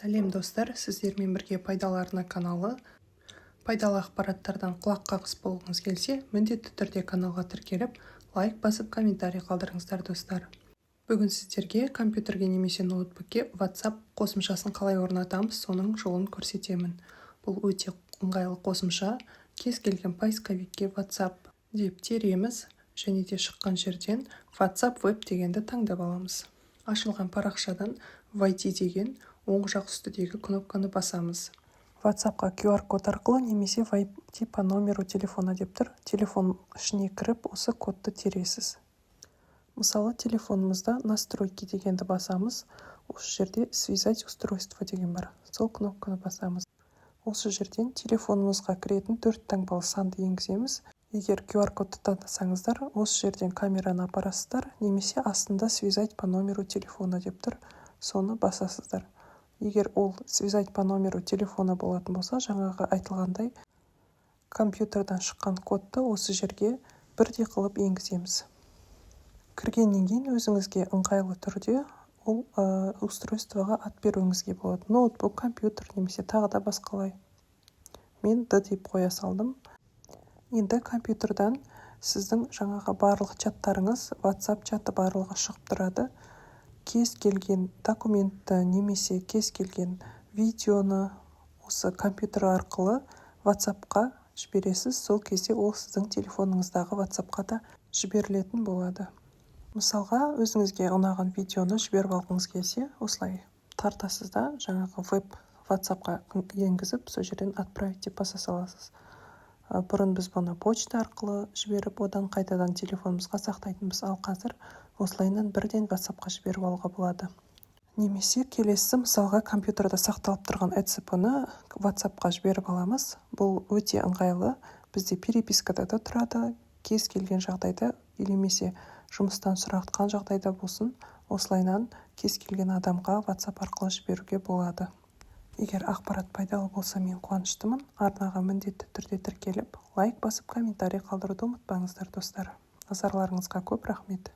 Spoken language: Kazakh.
Сәлем достар, сіздермен бірге пайдалы арна каналы. Пайдалы ақпараттардан құлақ қағыс болғыңыз келсе, міндетті түрде каналға тіркеліп, лайк басып, комментарий қалдырыңыздар достар. Бүгін сіздерге компьютерге немесе ноутбукке WhatsApp қосымшасын қалай орнатамыз, соның жолын көрсетемін. Бұл өте ыңғайлы қосымша. Кез келген поисковикке WhatsApp деп тереміз, және де шыққан жерден WhatsApp Web дегенді таңдап аламыз. Ашылған парақшадан войти деген оң жақ үстідегі кнопканы басамыз. WhatsAppқа QR-код арқылы немесе войти по номеру телефона деп тұр. Телефон ішіне кіріп, осы кодты тересіз. Мысалы, телефонымызда настройки дегенді басамыз. Осы жерде связать устройство деген бар. Сол кнопканы басамыз. Осы жерден телефонымызға кіретін 4 таңбалы санды енгіземіз. Егер QR-кодты таңдасаңыздар, осы жерден камераны апарасыздар, немесе астында связать по номеру телефона деп тұр. Соны басасыздар. Егер ол связать по номеру телефона болатын болса, жаңағы айтылғандай компьютерден шыққан кодты осы жерге бірдей қылып енгіземіз. Кіргеннен кейін өзіңізге ыңғайлы түрде ол устройствоға ат беруіңізге болады. Ноутбук, компьютер немесе тағы да басқалай. Мен D деп қоя салдым. Енді компьютерден сіздің жаңағы барлық чаттарыңыз, WhatsApp чаты барлығы шығып тұрады. Кез келген документті немесе кез келген видеоны осы компьютер арқылы WhatsAppқа жібересіз. Сол кезде ол сіздің телефоныңыздағы WhatsAppқа да жіберілетін болады. Мысалға, өзіңізге ұнаған видеоны жіберіп алғыңыз келсе, осылай тартасыз да жаңағы веб WhatsAppқа енгізіп, сол жерден отправить деп баса саласыз. Бұрын біз бұны почта арқылы жіберіп, одан қайтадан телефонымызға сақтайтынбыз, ал қазір осылайынан бірден WhatsAppқа жіберіп алуға болады. Немесе келесі, мысалға, компьютерда сақталып тұрған ECP-ны WhatsAppқа жіберіп аламыз. Бұл өте ыңғайлы. Бізде перепискада да тұрады. Кез келген жағдайда, немесе жұмыстан сұратқан жағдайда болсын, осылайынан кез келген адамға WhatsApp арқылы жіберуге болады. Егер ақпарат пайдалы болса, мен қуаныштымын. Арнаға міндетті түрде тіркеліп, лайк басып, комментарий қалдыруды ұмытпаңыздар достар. Назарларыңызға көп рахмет.